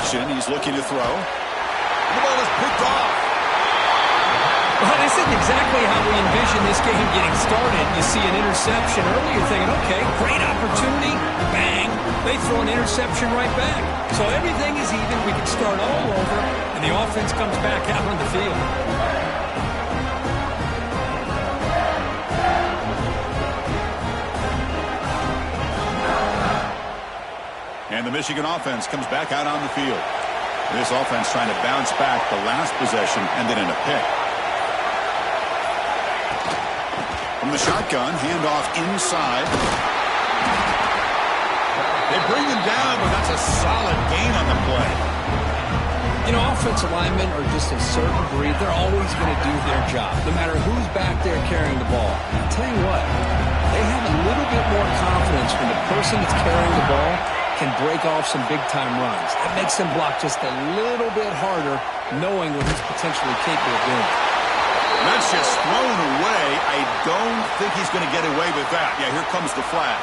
action. He's looking to throw. The ball is picked off. Well, this isn't exactly how we envision this game getting started. You see an interception early, you're thinking, okay, great opportunity. Bang. They throw an interception right back. So everything is even. We can start all over, and the offense comes back out on the field. And the Michigan offense comes back out on the field. This offense trying to bounce back the last possession, ended in a pick. From the shotgun, handoff inside. They bring him down, but that's a solid gain on the play. You know, offensive linemen are just a certain breed. They're always going to do their job, no matter who's back there carrying the ball. I'll tell you what, they have a little bit more confidence when the person that's carrying the ball can break off some big-time runs. That makes them block just a little bit harder, knowing what he's potentially capable of doing. That's just thrown away. I don't think he's going to get away with that. Yeah, here comes the flag.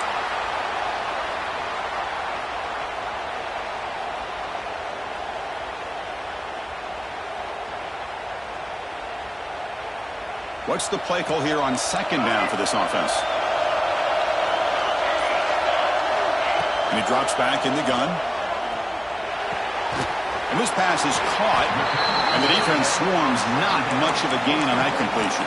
What's the play call here on second down for this offense? And he drops back in the gun. And this pass is caught, and the defense swarms. Not much of a gain on that completion.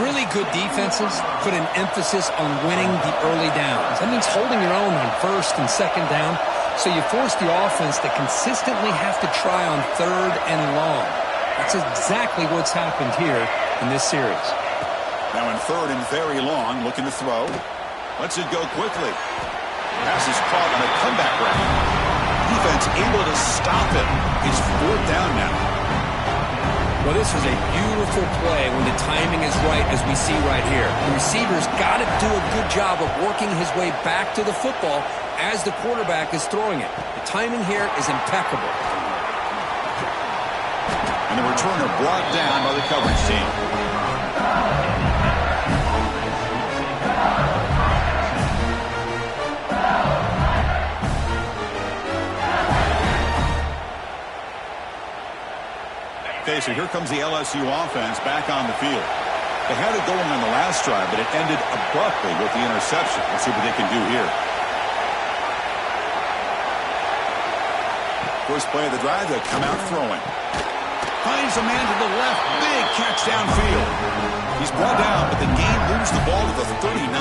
Really good defenses put an emphasis on winning the early downs. That means holding your own on first and second down, so you force the offense to consistently have to try on third and long. That's exactly what's happened here in this series. Now in third and very long, looking to throw. Lets it go quickly. Pass is caught on a comeback route. Defense able to stop it. It's fourth down now. Well, this is a beautiful play when the timing is right, as we see right here. The receiver's got to do a good job of working his way back to the football as the quarterback is throwing it. The timing here is impeccable. And the returner brought down by the coverage team. Okay, so here comes the LSU offense back on the field. They had it going on the last drive, but it ended abruptly with the interception. Let's see what they can do here. First play of the drive, they'll come out throwing. Finds a man to the left. Big catch downfield. He's brought down, but the game moves the ball to the 39.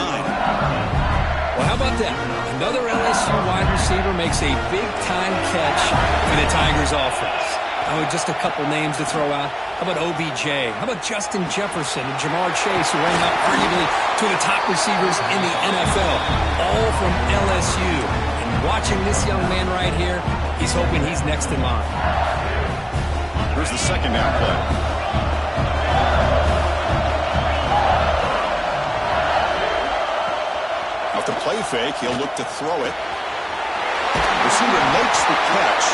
Well, how about that? Another LSU wide receiver makes a big-time catch for the Tigers offense. Oh, just a couple names to throw out. How about OBJ? How about Justin Jefferson and Jamar Chase, who ran up arguably two of the top receivers in the NFL, all from LSU. And watching this young man right here, he's hoping he's next in line. Here's the second down play. Off the play fake, he'll look to throw it. Receiver makes the catch.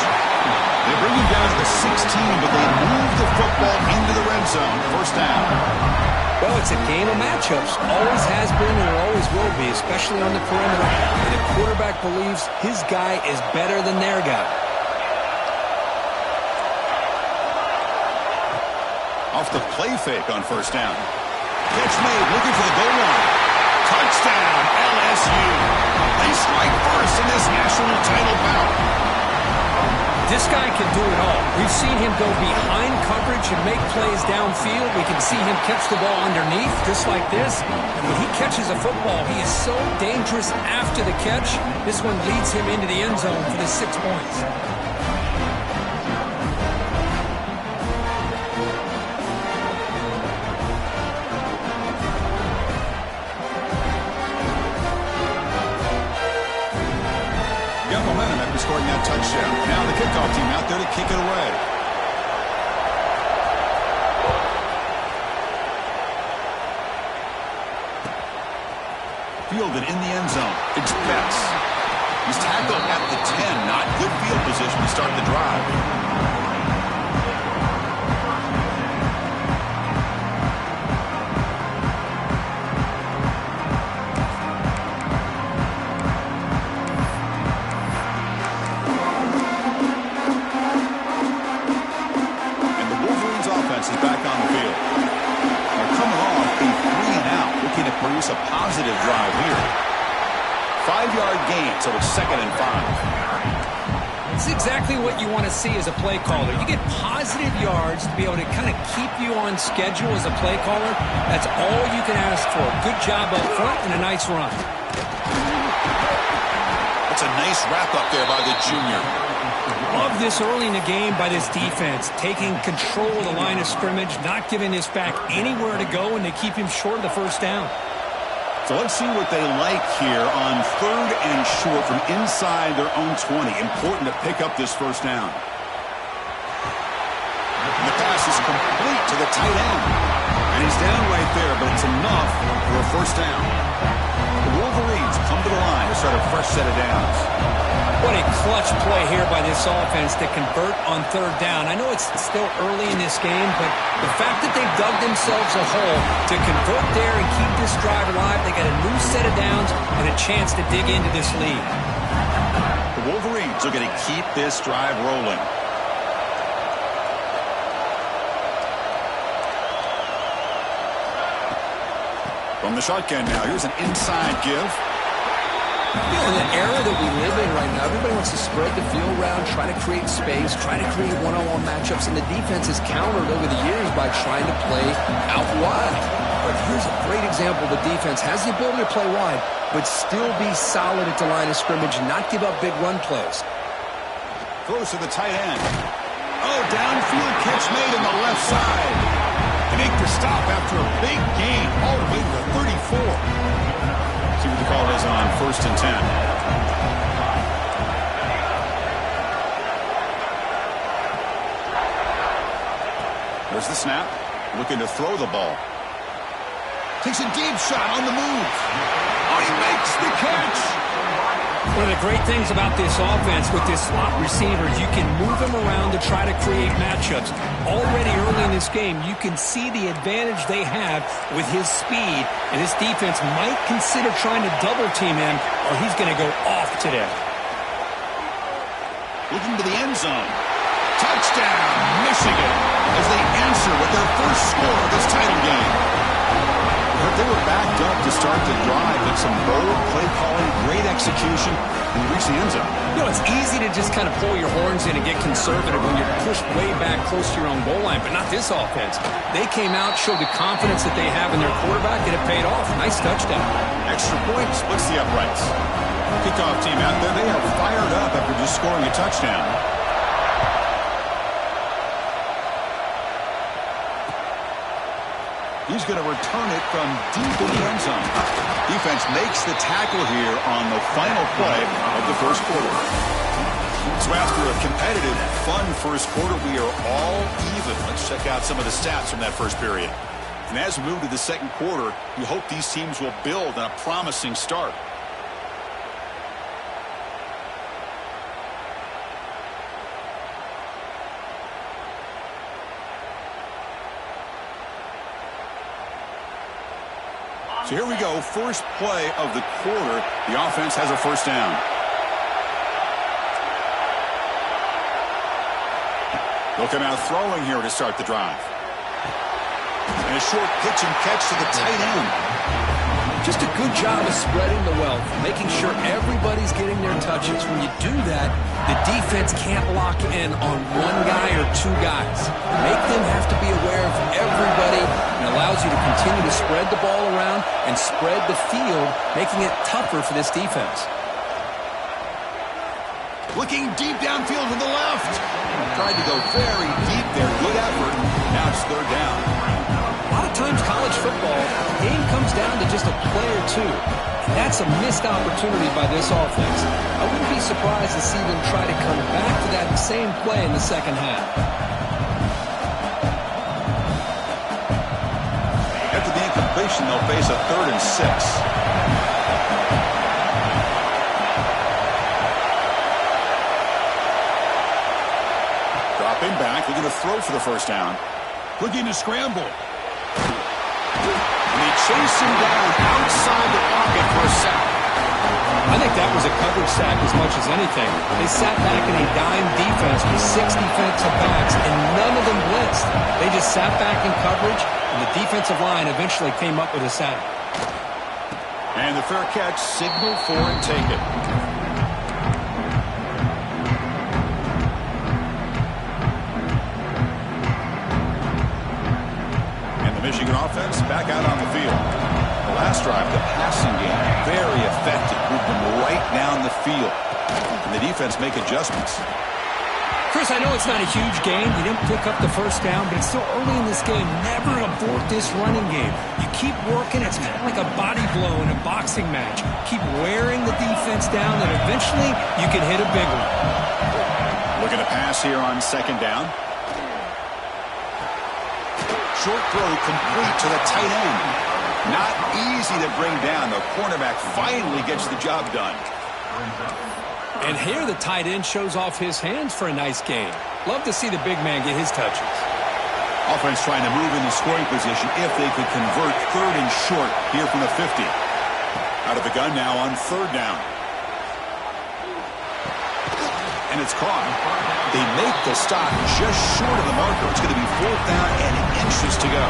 They bring him down to the 16, but they move the football into the red zone. First down. Well, it's a game of matchups. Always has been and it always will be, especially on the perimeter. And the quarterback believes his guy is better than their guy. Off the play fake on first down. Catch made, looking for the goal line. Touchdown, LSU. They strike first in this national title bout. This guy can do it all. We've seen him go behind coverage and make plays downfield. We can see him catch the ball underneath, just like this. And when he catches a football, he is so dangerous after the catch. This one leads him into the end zone for the 6 points. Scoring that touchdown. Now the kickoff team out there to kick it away. Fielded in the end zone. It's Betts. He's tackled at the 10. Not good field position to start the drive. produce a positive drive here. 5-yard gain, so it's 2nd and 5. It's exactly what you want to see as a play caller. You get positive yards to be able to kind of keep you on schedule as a play caller. That's all you can ask for. Good job up front and a nice run. That's a nice wrap-up there by the junior. Love this early in the game by this defense, taking control of the line of scrimmage, not giving this back anywhere to go, and they keep him short of the first down. So let's see what they like here on 3rd and short from inside their own 20. Important to pick up this first down. And the pass is complete to the tight end. And he's down right there, but it's enough for a first down. The Wolverines come to the line to start a fresh set of downs. What a clutch play here by this offense to convert on 3rd down. I know it's still early in this game, but the fact that they've dug themselves a hole to convert there and keep this drive alive, they got a new set of downs and a chance to dig into this lead. The Wolverines are going to keep this drive rolling. From the shotgun now, here's an inside give. In the era that we live in right now, everybody wants to spread the field around, try to create space, try to create one-on-one matchups, and the defense is countered over the years by trying to play out wide. But here's a great example. The defense has the ability to play wide, but still be solid at the line of scrimmage and not give up big run plays. Throws to the tight end. Oh, downfield catch made on the left side. They make the stop after a big gain all the way to the 34. See what the call is on 1st and 10. There's the snap. Looking to throw the ball. Takes a deep shot on the move. Oh, he makes the catch. One of the great things about this offense with this slot receiver, you can move him around to try to create matchups. Already early in this game, you can see the advantage they have with his speed, and this defense might consider trying to double-team him, or he's going to go off today. Looking to the end zone. Touchdown, Michigan, as they answer with their first score of this title game. They were backed up to start the drive, but some bold play calling, great execution, and they reached the end zone. You know, it's easy to just kind of pull your horns in and get conservative when you're pushed way back close to your own goal line, but not this offense. They came out, showed the confidence that they have in their quarterback, and it paid off. Nice touchdown. Extra point splits the uprights. Kickoff team out there, they are fired up after just scoring a touchdown. He's going to return it from deep in the end zone. Defense makes the tackle here on the final play of the first quarter. So after a competitive, fun first quarter, we are all even. Let's check out some of the stats from that first period. And as we move to the second quarter, we hope these teams will build on a promising start. So here we go, first play of the quarter. The offense has a first down. They'll come out throwing here to start the drive. And a short pitch and catch to the tight end. Just a good job of spreading the wealth, making sure everybody's getting their touches. When you do that, the defense can't lock in on one guy or two guys. Make them have to be aware of everybody, and allows you to continue to spread the ball around and spread the field, making it tougher for this defense. Looking deep downfield to the left. Tried to go very deep there. Good effort. Now it's third down. A lot of times college football, the game comes down to just a play or two. And that's a missed opportunity by this offense. I wouldn't be surprised to see them try to come back to that same play in the second half. After the incompletion, they'll face a 3rd and 6. Dropping back, looking to throw for the first down. Looking to scramble. And they chase him down outside the pocket for a sack. I think that was a coverage sack as much as anything. They sat back in a dime defense with 6 defensive backs, and none of them blitzed. They just sat back in coverage, and the defensive line eventually came up with a sack. And the fair catch, signal for and take it. And the Michigan offense back out on the field. The last drive, the passing game, very effective. Moved them right down the field. And the defense make adjustments. Chris, I know it's not a huge game. You didn't pick up the first down, but it's still early in this game. Never abort this running game. You keep working. It's kind of like a body blow in a boxing match. Keep wearing the defense down, and eventually you can hit a big one. Looking to pass here on second down. Short throw complete to the tight end. Not easy to bring down. The cornerback finally gets the job done. And here the tight end shows off his hands for a nice gain. Love to see the big man get his touches. Offense trying to move in the scoring position if they could convert third and short here from the 50. Out of the gun now on third down. And it's caught. They make the stop just short of the marker. It's going to be fourth down and inches to go.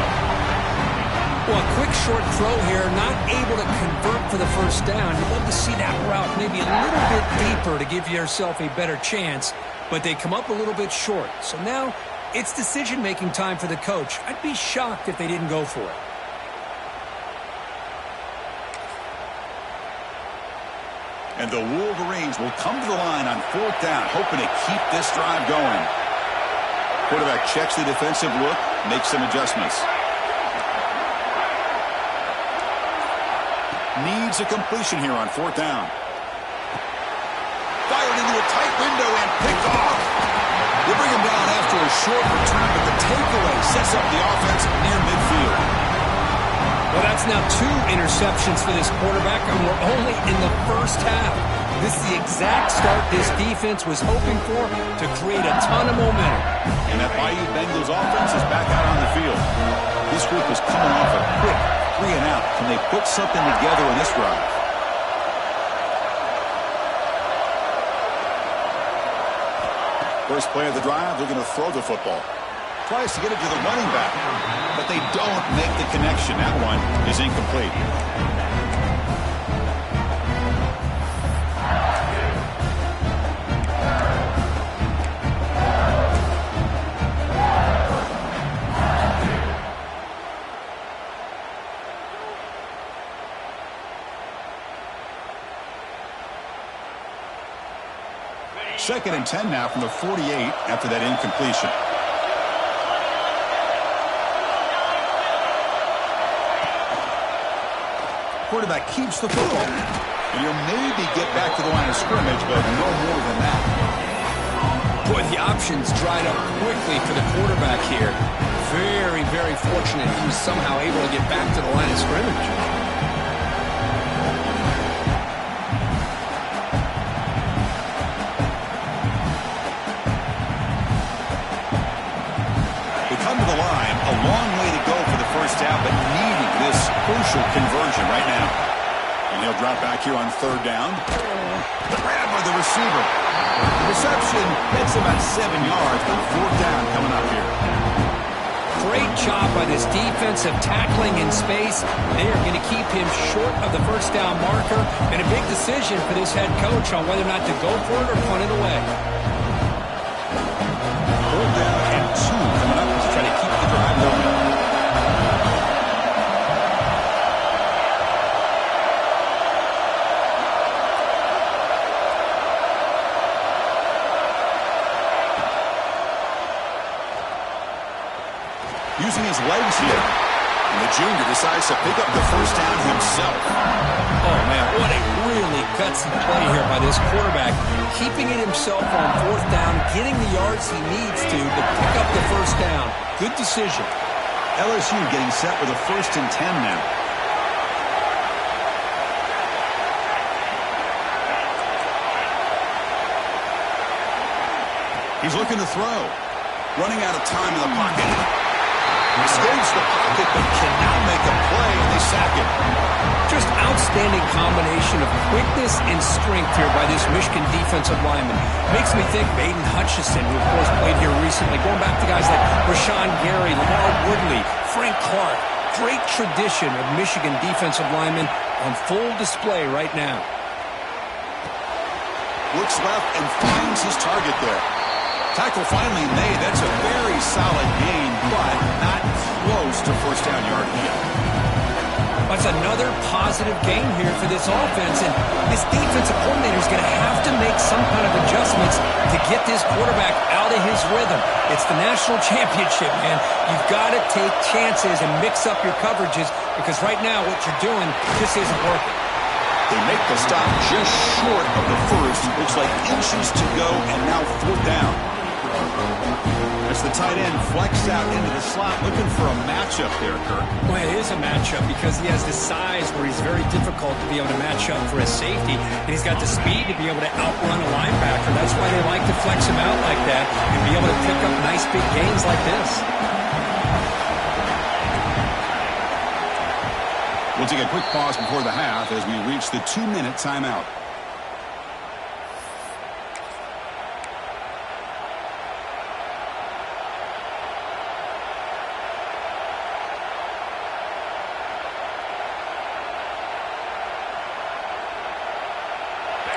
Well, a quick short throw here, not able to convert for the first down. You'd love to see that route maybe a little bit deeper to give yourself a better chance, but they come up a little bit short. So now it's decision-making time for the coach. I'd be shocked if they didn't go for it. And the Wolverines will come to the line on fourth down, hoping to keep this drive going. Quarterback checks the defensive look, makes some adjustments. Needs a completion here on fourth down. Fired into a tight window and picked off. They bring him down after a short return, but the takeaway sets up the offense near midfield. Well, that's now 2 interceptions for this quarterback, and we're only in the first half. This is the exact start this defense was hoping for to create a ton of momentum. And that Bayou Bengals offense is back out on the field. This group is coming off a quick 3 and out. Can they put something together in this drive? First play of the drive, they're going to throw the football. Tries to get it to the running back, but they don't make the connection. That one is incomplete. Second and 10 now from the 48 after that incompletion. Quarterback keeps the football. And he'll maybe get back to the line of scrimmage, but no more than that. Boy, the options dried up quickly for the quarterback here. Very, very fortunate he was somehow able to get back to the line of scrimmage. But needing this crucial conversion right now. And he'll drop back here on third down. The grab by the receiver. The reception gets about 7 yards, but fourth down coming up here. Great job by this defensive tackling in space. They are going to keep him short of the first down marker. And a big decision for this head coach on whether or not to go for it or punt it away. Fourth down and 2 coming up to try to keep the drive going. Using his legs here. And the junior decides to pick up the first down himself. Oh, man, what a really gutsy play here by this quarterback. Keeping it himself on fourth down, getting the yards he needs to pick up the first down. Good decision. LSU getting set with a 1st and 10 now. He's looking to throw. Running out of time in the pocket. Escapes the pocket, but cannot make a play, and they sack it. Just outstanding combination of quickness and strength here by this Michigan defensive lineman. Makes me think Baden Hutchinson, who of course played here recently, going back to guys like Rashawn Gary, Lamar Woodley, Frank Clark. great tradition of Michigan defensive linemen on full display right now. Looks left and finds his target there. Tackle finally made. That's a very solid gain, but not close to first down yard yet. That's another positive gain here for this offense, and this defensive coordinator is going to have to make some kind of adjustments to get this quarterback out of his rhythm. It's the national championship, man. You've got to take chances and mix up your coverages, because right now what you're doing just isn't working. They make the stop just short of the first. Looks like inches to go, and now fourth down. As the tight end flexed out into the slot, looking for a matchup there, Kirk. Well, it is a matchup because he has the size where he's very difficult to be able to match up for his safety, and he's got the speed to be able to outrun a linebacker. That's why they like to flex him out like that and be able to pick up nice big gains like this. We'll take a quick pause before the half as we reach the 2-minute timeout.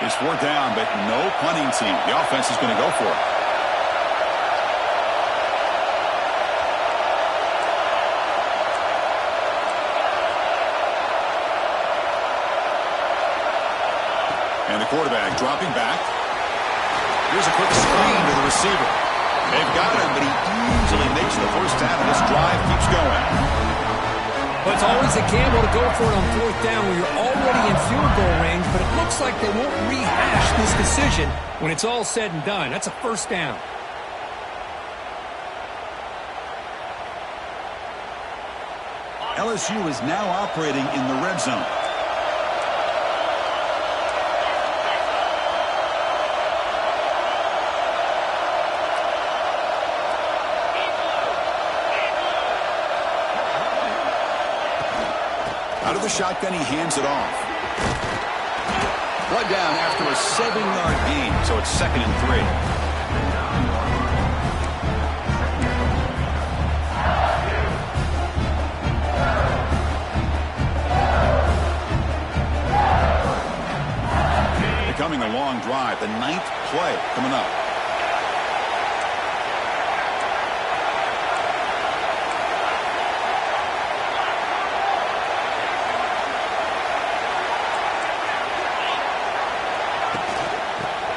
It's fourth down, but no punting team. The offense is going to go for it. And the quarterback dropping back. Here's a quick screen to the receiver. They've got him, but he easily makes the first down, and this drive keeps going. Well, it's always a gamble to go for it on fourth down when you're already in field goal range, but it looks like they won't rehash this decision when it's all said and done. That's a first down. LSU is now operating in the red zone. Out of the shotgun, he hands it off. Blood down after a 7-yard gain, so it's 2nd and 3. Becoming a long drive, the 9th play coming up.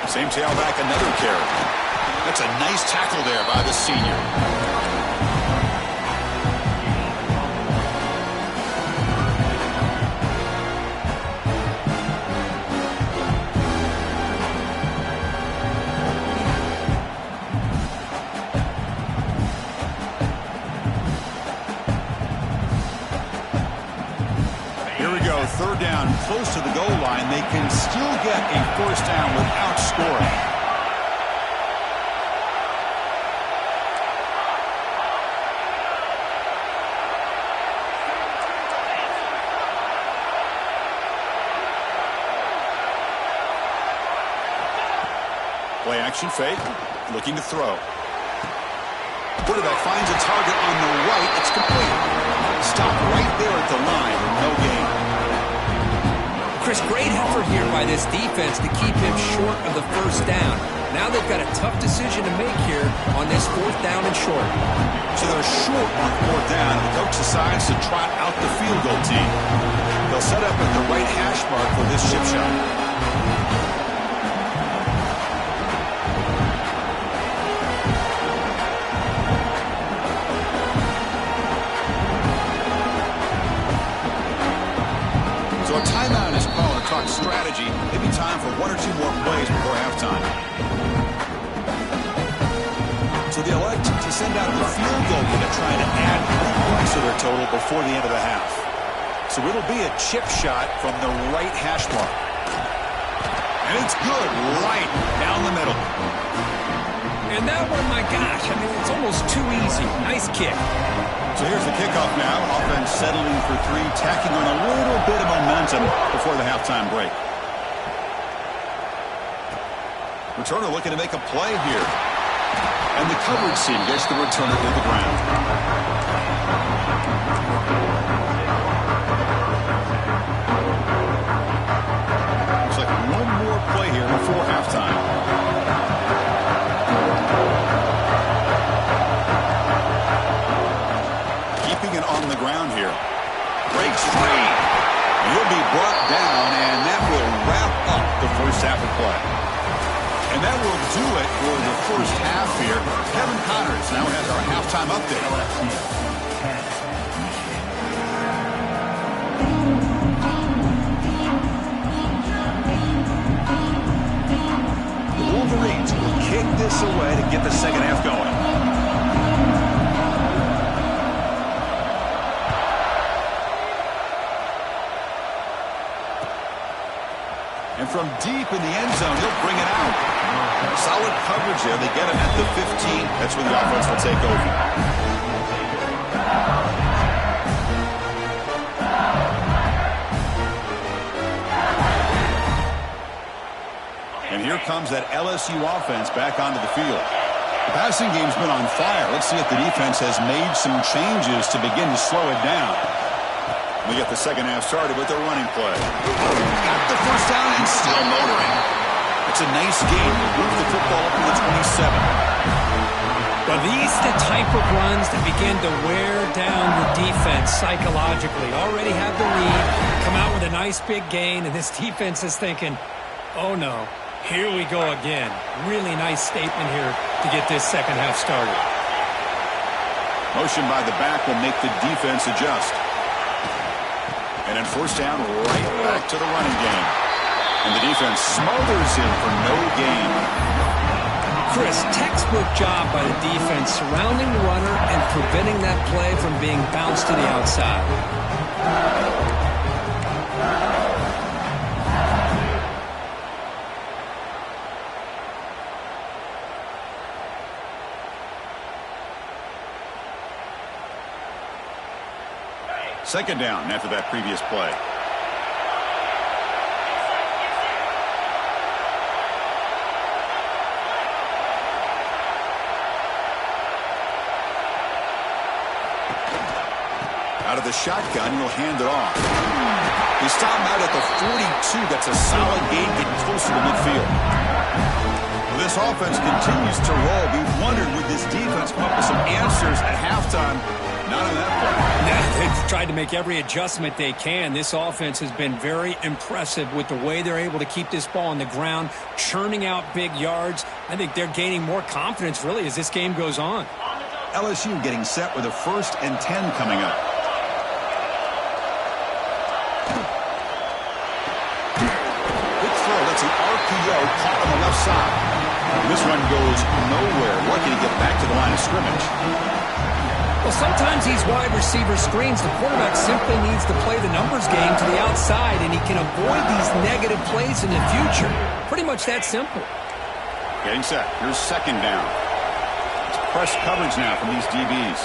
Same tailback, another carry. That's a nice tackle there by the senior. Third down, close to the goal line. They can still get a first down without scoring. Play action fake, looking to throw. Quarterback finds a target on the right. It's complete. Stop right there at the line. No gain. Chris, great effort here by this defense to keep him short of the first down. Now they've got a tough decision to make here on this fourth down and short. So they're short on fourth down. The coach decides to trot out the field goal team. They'll set up at the right hash mark for this chip shot. So a timeout is called to talk strategy. Maybe time for 1 or 2 more plays before halftime. So they elect to send out the field goal unit trying to add 3 points to their total before the end of the half. So it'll be a chip shot from the right hash mark. And it's good right down the middle. And that one, my gosh, I mean, it's almost too easy. Nice kick. So here's the kickoff now. Offense settling for 3, tacking on a little bit of momentum before the halftime break. Returner looking to make a play here. And the coverage team gets the returner to the ground. He'll be brought down, and that will wrap up the first half of play. And that will do it for the first half here. Kevin Connors now has our halftime update. The Wolverines will kick this away to get the second half going. And from deep in the end zone, he'll bring it out. Solid coverage there. They get him at the 15. That's when the offense will take over. And here comes that LSU offense back onto the field. The passing game's been on fire. Let's see if the defense has made some changes to begin to slow it down. We get the second half started with a running play. Got the first down and still motoring. It's a nice game. Move the football up to the 27. Well, these are the type of runs that begin to wear down the defense psychologically. Already have the lead, come out with a nice big gain, and this defense is thinking, oh no, here we go again. Really nice statement here to get this second half started. Motion by the back will make the defense adjust. And then first down, right back to the running game. And the defense smothers him for no gain. Chris, textbook job by the defense surrounding the runner and preventing that play from being bounced to the outside. Second down after that previous play. Out of the shotgun, he'll hand it off. He stopped him out at the 42. That's a solid gain, getting closer to midfield. Well, this offense continues to roll. We wondered, would this defense come up with some answers at halftime? Not on that play. Yeah, they've tried to make every adjustment they can. This offense has been very impressive with the way they're able to keep this ball on the ground, churning out big yards. I think they're gaining more confidence, really, as this game goes on. LSU getting set with a 1st and 10 coming up. Good throw. That's an RPO caught on the left side. This one goes nowhere. Lucky to get back to the line of scrimmage. Well, sometimes these wide receiver screens, the quarterback simply needs to play the numbers game to the outside, and he can avoid these negative plays in the future. Pretty much that simple. Getting set. Here's second down. It's press coverage now from these DBs.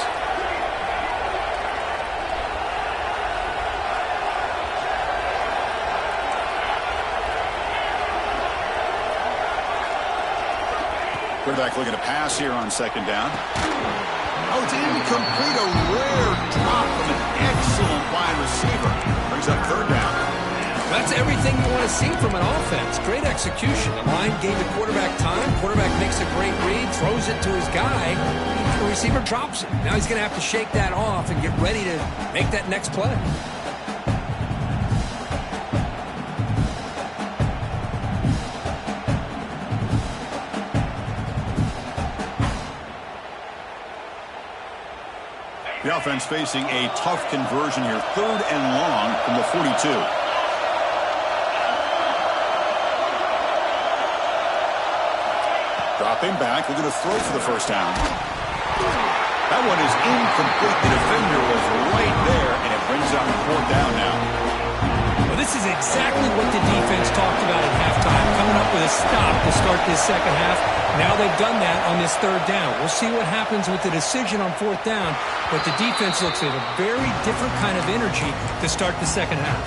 Quarterback looking to pass here on second down. Oh, it's incomplete. A rare drop from an excellent wide receiver. Brings up third down. That's everything you want to see from an offense. Great execution. The line gave the quarterback time. Quarterback makes a great read, throws it to his guy. The receiver drops it. Now he's going to have to shake that off and get ready to make that next play. The offense facing a tough conversion here. 3rd and long from the 42. Dropping back, looking to throw for the first down. That one is incomplete. The defender was right there, and it brings up 4th down now. Well, this is exactly what the defense talked about at halftime, coming up with a stop to start this second half. Now they've done that on this 3rd down. We'll see what happens with the decision on 4th down, but the defense looks at a very different kind of energy to start the second half.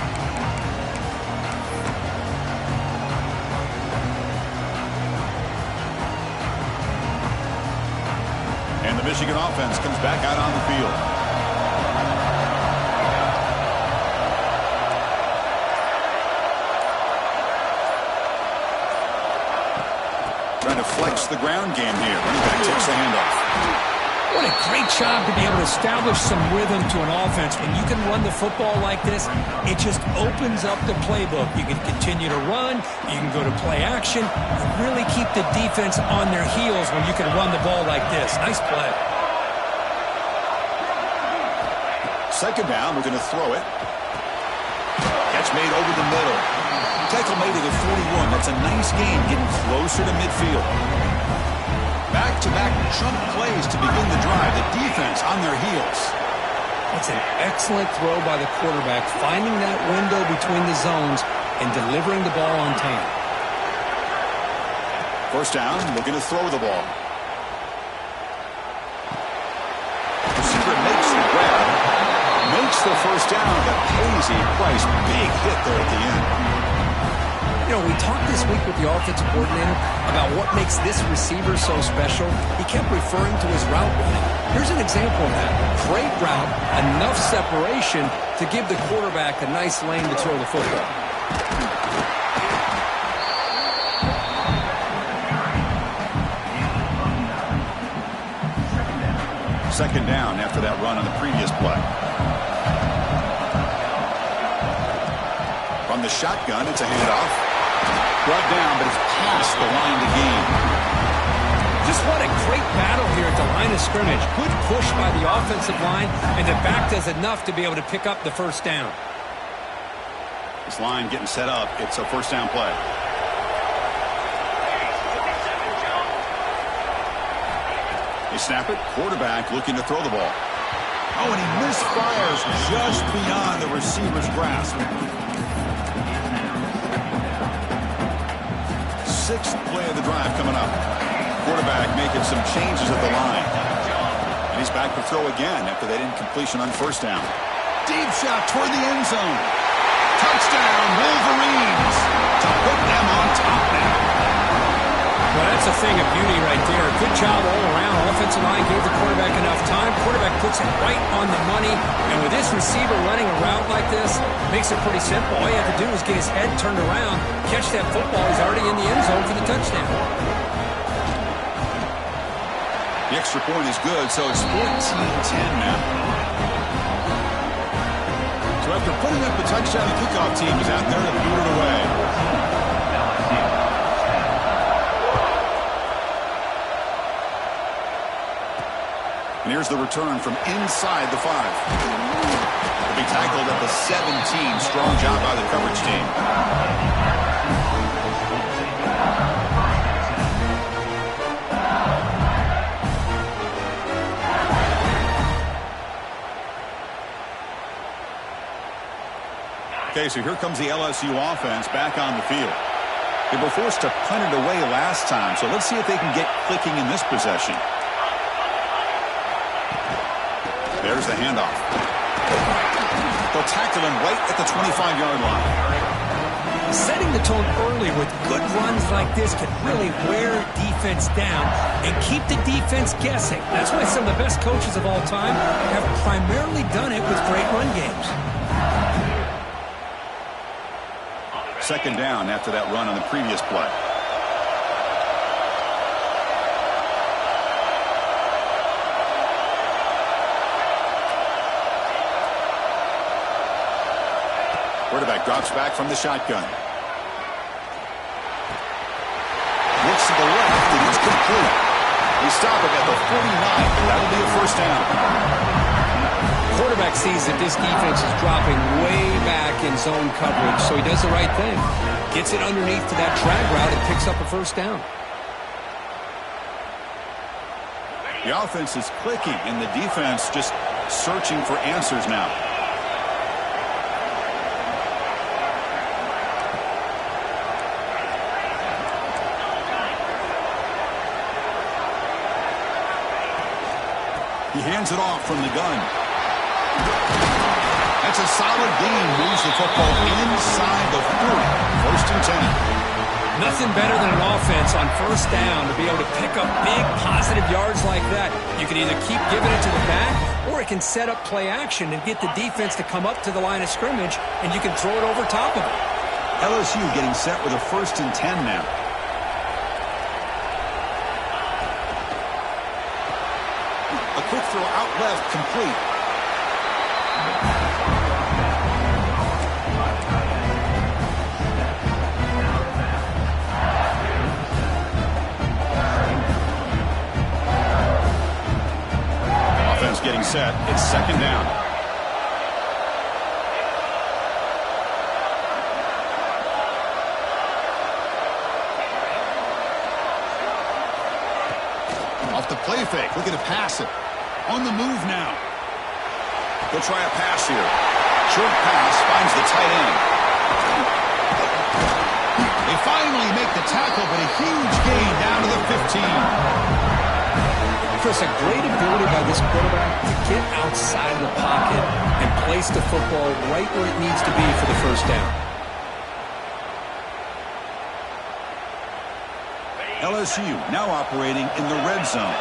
And the Michigan offense comes back out on the field. Trying to flex the ground game here. Running back takes the handoff. What a great job to be able to establish some rhythm to an offense. When you can run the football like this, it just opens up the playbook. You can continue to run. You can go to play action. And really keep the defense on their heels when you can run the ball like this. Nice play. Second down, we're going to throw it. Catch made over the middle. Tackle made at the 41. That's a nice gain, getting closer to midfield. Back-to-back chunk plays to begin the drive. The defense on their heels. That's an excellent throw by the quarterback, finding that window between the zones and delivering the ball on time. First down, looking to throw the ball. Receiver makes the grab. Makes the first down, but pays a price. Big hit there at the end. You know, we talked this week with the offensive coordinator about what makes this receiver so special. He kept referring to his route running. Here's an example of that. Great route, enough separation to give the quarterback a nice lane to throw the football. Second down after that run on the previous play. From the shotgun, it's a handoff. Brought down, but it's past the line to gain. Just what a great battle here at the line of scrimmage. Good push by the offensive line, and the back does enough to be able to pick up the first down. This line getting set up. It's a first down play. They snap it. Quarterback looking to throw the ball. Oh, and he misfires just beyond the receiver's grasp. Sixth play of the drive coming up. Quarterback making some changes at the line. And he's back to throw again after that incompletion on first down. Deep shot toward the end zone. Touchdown, Wolverines, to put them on top now. Well, that's a thing of beauty right there. Good job all around. Offensive line gave the quarterback enough time. Quarterback puts it right on the money. And with this receiver running a route like this, makes it pretty simple. All you have to do is get his head turned around, catch that football. He's already in the end zone for the touchdown. The extra point is good, so it's 14-10 now. So after putting up the touchdown, the kickoff team is out there to boot it away. And here's the return from inside the 5. He'll be tackled at the 17. Strong job by the coverage team. Okay, so here comes the LSU offense back on the field. They were forced to punt it away last time, so let's see if they can get clicking in this possession. There's the handoff. They'll tackle him right at the 25-yard line. Setting the tone early with good runs like this can really wear defense down and keep the defense guessing. That's why some of the best coaches of all time have primarily done it with great run games. Second down after that run on the previous play. Quarterback drops back from the shotgun. Looks to the left, and it's complete. They stop it at the 49, and that'll be a first down. Quarterback sees that this defense is dropping way back in zone coverage, so he does the right thing. Gets it underneath to that drag route and picks up a first down. The offense is clicking, and the defense just searching for answers now. He hands it off from the gun. That's a solid gain. Moves the football inside the 40. First and 10. Nothing better than an offense on first down to be able to pick up big positive yards like that. You can either keep giving it to the back, or it can set up play action and get the defense to come up to the line of scrimmage, and you can throw it over top of it. LSU getting set with a first and 10 now. A quick throw out left, complete. Offense getting set. It's second down. Off the play fake, looking to pass it. On the move now. They'll try a pass here. Short pass, finds the tight end. They finally make the tackle, but a huge gain down to the 15. Chris, a great ability by this quarterback to get outside of the pocket and place the football right where it needs to be for the first down. LSU now operating in the red zone.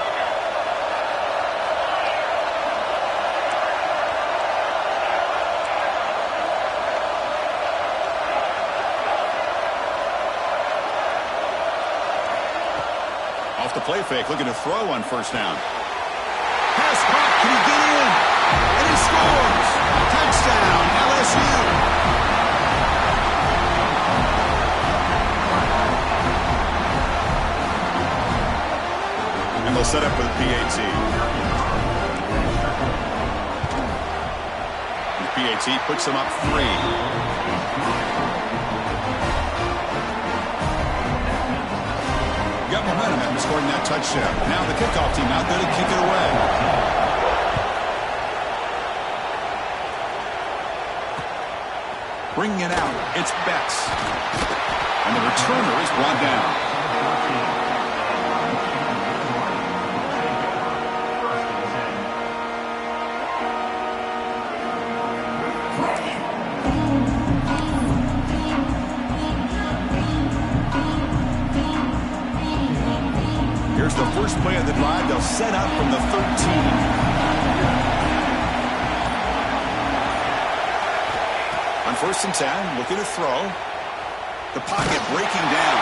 Off the play fake, looking to throw on first down. Pass caught, can he get in? And he scores! Touchdown, LSU! And they'll set up for the PAT. The PAT puts them up 3. Got momentum after scoring that touchdown. Now the kickoff team out there to kick it away. Bringing it out, it's Betts. And the returner is brought down. Here's the first play of the drive. They'll set up from the 13. On first and 10, looking to throw. The pocket breaking down.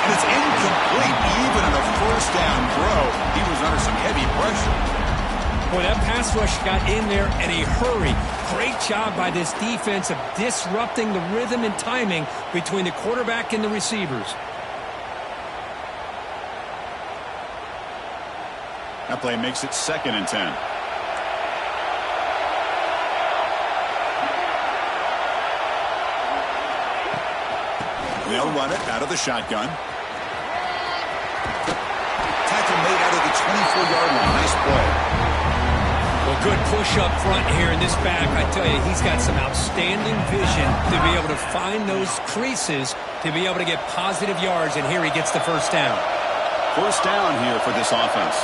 And it's incomplete even on a first down throw. He was under some heavy pressure. Boy, that pass rush got in there in a hurry. Great job by this defense of disrupting the rhythm and timing between the quarterback and the receivers. That play makes it second and 10. They'll run it out of the shotgun. Tackle made out of the 24-yard line. Nice play. Well, good push up front here in this back. I tell you, he's got some outstanding vision to be able to find those creases to be able to get positive yards, and here he gets the first down. First down here for this offense.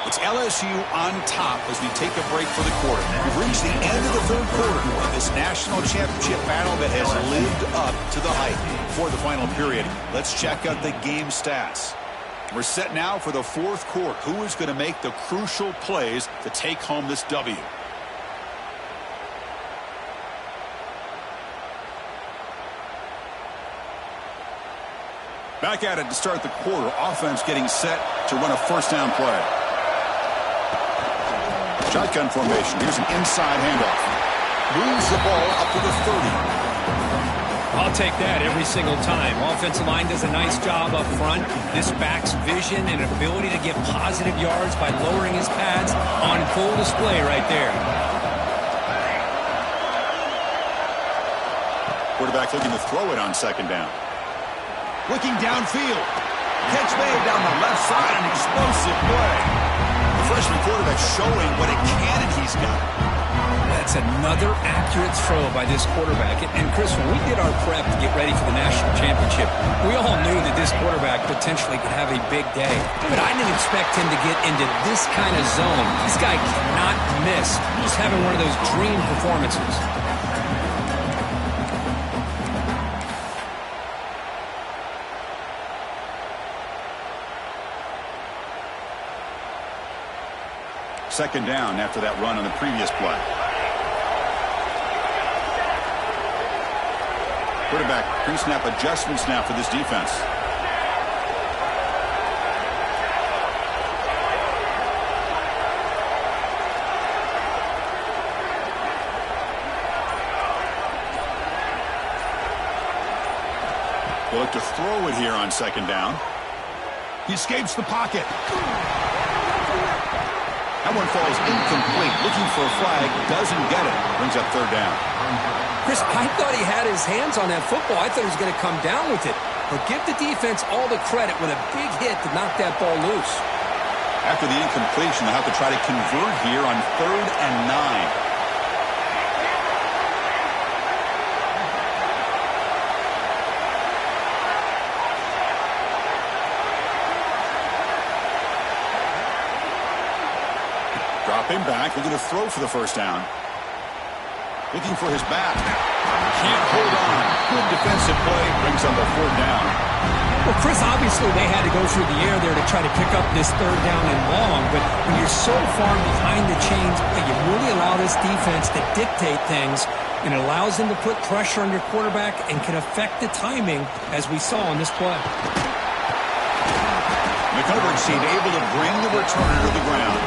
It's LSU on top as we take a break for the quarter. We've reached the end of the third quarter of this national championship battle that has lived up to the hype. For the final period, let's check out the game stats. We're set now for the fourth quarter. Who is going to make the crucial plays to take home this W? Back at it to start the quarter. Offense getting set to run a first down play. Shotgun formation. Here's an inside handoff. Moves the ball up to the 30. I'll take that every single time. Offensive line does a nice job up front. This back's vision and ability to get positive yards by lowering his pads on full display right there. Quarterback looking to throw it on second down. Looking downfield. Catch made down the left side. An explosive play. The freshman quarterback showing what a cannon he's got. That's another accurate throw by this quarterback. And Chris, when we did our prep to get ready for the national championship, we all knew that this quarterback potentially could have a big day. But I didn't expect him to get into this kind of zone. This guy cannot miss. He's having one of those dream performances. Second down after that run on the previous play. Quarterback pre-snap adjustments now for this defense. They'll look to throw it here on second down. He escapes the pocket. That one falls incomplete. Looking for a flag. Doesn't get it. Brings up third down. Chris, I thought he had his hands on that football. I thought he was going to come down with it. But give the defense all the credit with a big hit to knock that ball loose. After the incompletion, they'll have to try to convert here on 3rd and 9. Drop him back. Looking to throw for the first down. Looking for his back. Can't hold on. Good defensive play. Brings up a 4th down. Well, Chris, obviously they had to go through the air there to try to pick up this 3rd down and long. But when you're so far behind the chains, you really allow this defense to dictate things. And it allows them to put pressure on your quarterback and can affect the timing, as we saw on this play. The coverage team able to bring the returner to the ground.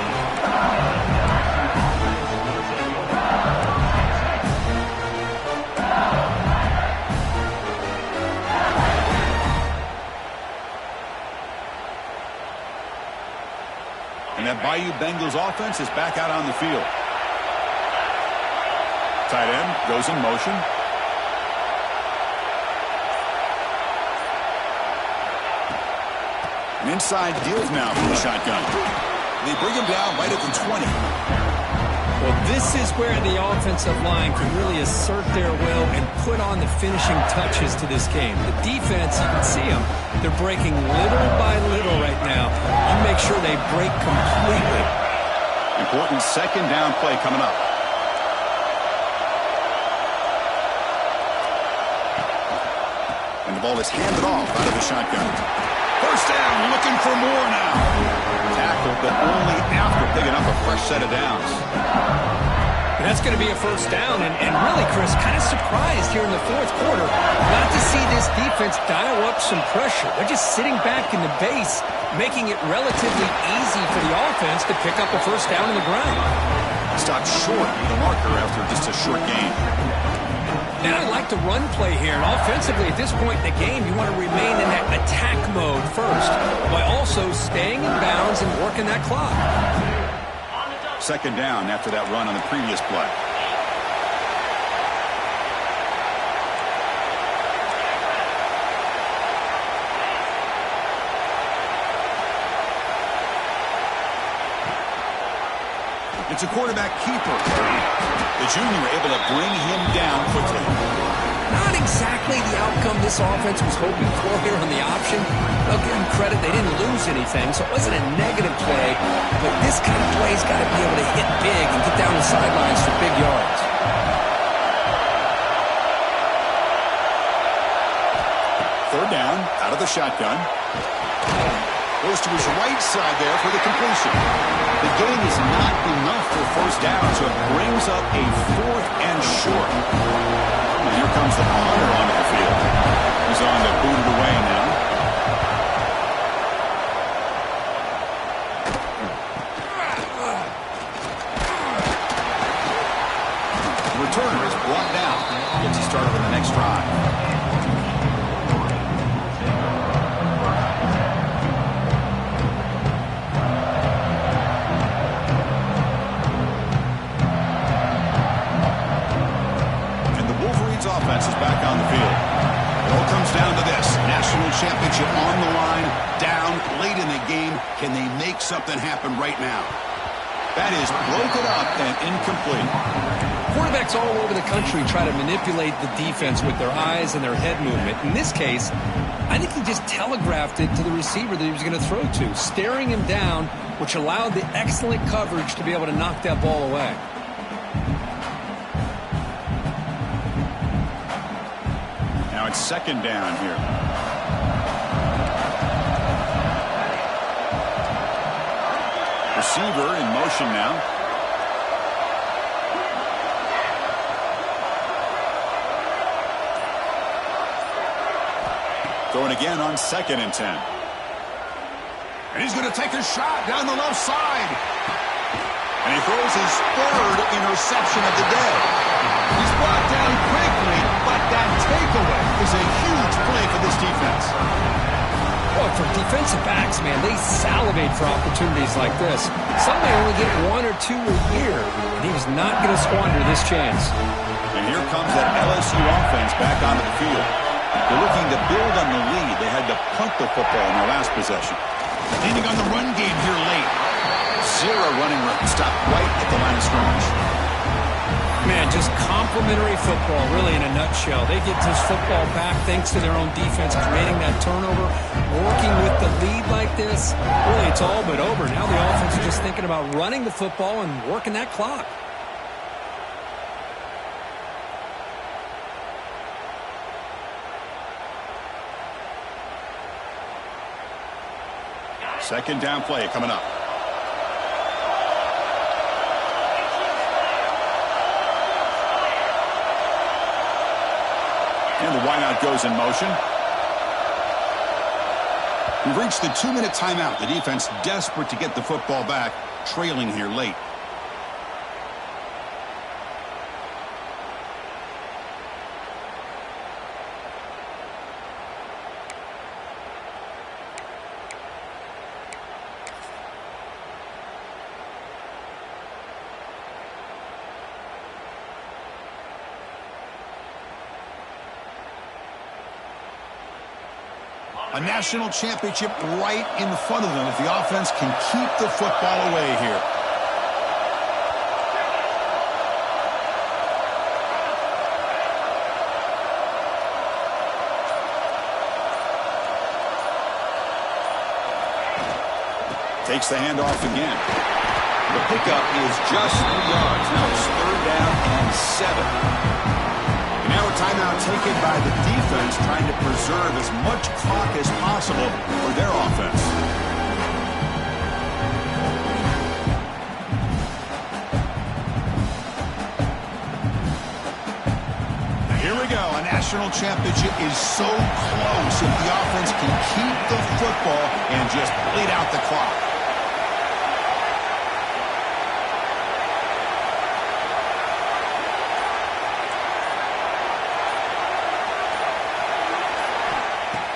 And that Bayou Bengals offense is back out on the field. Tight end goes in motion. An inside deals now from the shotgun. They bring him down right at the 20. Well, this is where the offensive line can really assert their will and put on the finishing touches to this game. The defense, you can see them, they're breaking little by little right now. You make sure they break completely. Important second down play coming up. And the ball is handed off out of the shotgun. First down, looking for more now. Tackled, but only after picking up a fresh set of downs. And that's going to be a first down. And really, Chris, kind of surprised here in the 4th quarter not to see this defense dial up some pressure. They're just sitting back in the base, making it relatively easy for the offense to pick up a first down on the ground. Stopped short of the marker after just a short gain. And I like the run play here. And offensively, at this point in the game, you want to remain in that attack mode first, while also staying in bounds and working that clock. Second down after that run on the previous play. It's a quarterback keeper. The junior able to bring him down quickly. Not exactly the outcome this offense was hoping for here on the option. I'll give them credit, they didn't lose anything, so it wasn't a negative play. But this kind of play's got to be able to hit big and get down the sidelines for big yards. Third down, out of the shotgun. Goes to his right side there for the completion. The gain is not enough for first down, so it brings up a 4th and short. And here comes the punter onto the field. He's on to boot it away now. The returner is brought down. Gets a start on the next drive. Offense is back on the field. It all comes down to this. National championship on the line, down late in the game. Can they make something happen right now? That is broken up and incomplete. Quarterbacks all over the country try to manipulate the defense with their eyes and their head movement. In this case, I think he just telegraphed it to the receiver that he was going to throw to, staring him down, which allowed the excellent coverage to be able to knock that ball away. Now it's second down here. Receiver in motion now. Throwing again on 2nd and 10. And he's going to take a shot down the left side. And he throws his 3rd interception of the day. He's brought down quickly, but that takeaway is a huge play for this defense. Well, for defensive backs, man, they salivate for opportunities like this. Some may only get 1 or 2 a year, and he was not going to squander this chance. And here comes that LSU offense back onto the field. They're looking to build on the lead. They had to punt the football in their last possession. Leaning on the run game here late. 0 running room. Stop right at the line of scrimmage. Man, just complimentary football, really, in a nutshell. They get this football back thanks to their own defense, creating that turnover, working with the lead like this. Really, it's all but over. Now the offense is just thinking about running the football and working that clock. Second down play coming up. And the wideout goes in motion. We've reached the 2-minute timeout. The defense desperate to get the football back, trailing here late. A national championship right in front of them if the offense can keep the football away here. Takes the handoff again. The pickup is just 3 yards. Now it's 3rd down and 7. Now a timeout taken by the defense, trying to preserve as much clock as possible for their offense. Here we go. A national championship is so close if the offense can keep the football and just bleed out the clock.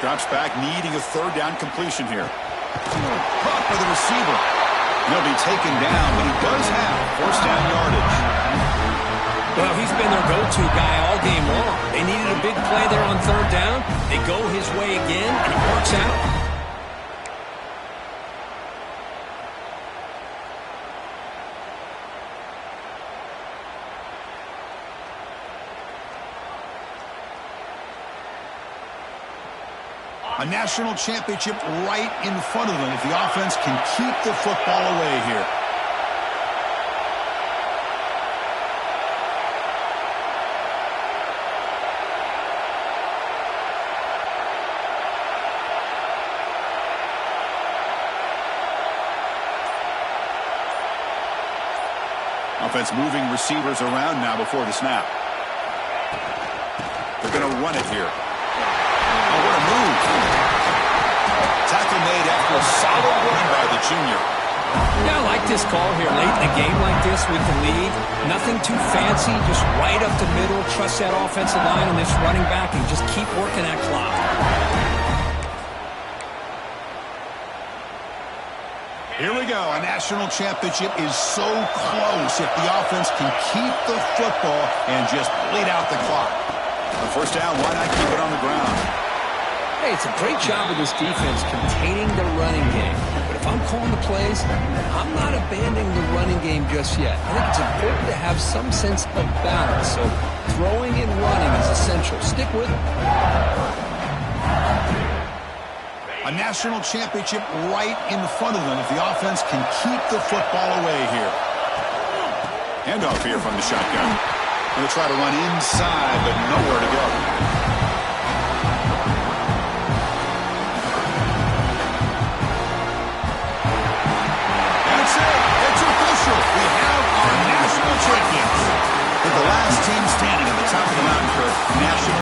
Drops back, needing a 3rd down completion here. Caught by the receiver. He'll be taken down, but he does have 1st down yardage. Well, he's been their go-to guy all game long. They needed a big play there on 3rd down. They go his way again, and it works out. A national championship right in front of them if the offense can keep the football away here. Offense moving receivers around now before the snap. They're going to run it here. Oh, what a move. Tackle made after a solid run by the junior. Yeah, I like this call here late in a game like this with the lead. Nothing too fancy, just right up the middle. Trust that offensive line and this running back and just keep working that clock. Here we go. A national championship is so close if the offense can keep the football and just bleed out the clock. On 1st down, why not keep it on the ground? Hey, it's a great job of this defense containing the running game. But if I'm calling the plays, I'm not abandoning the running game just yet. I think it's important to have some sense of balance. So throwing and running is essential. Stick with it. A national championship right in front of them if the offense can keep the football away here. Handoff here from the shotgun. Going to try to run inside, but nowhere to go.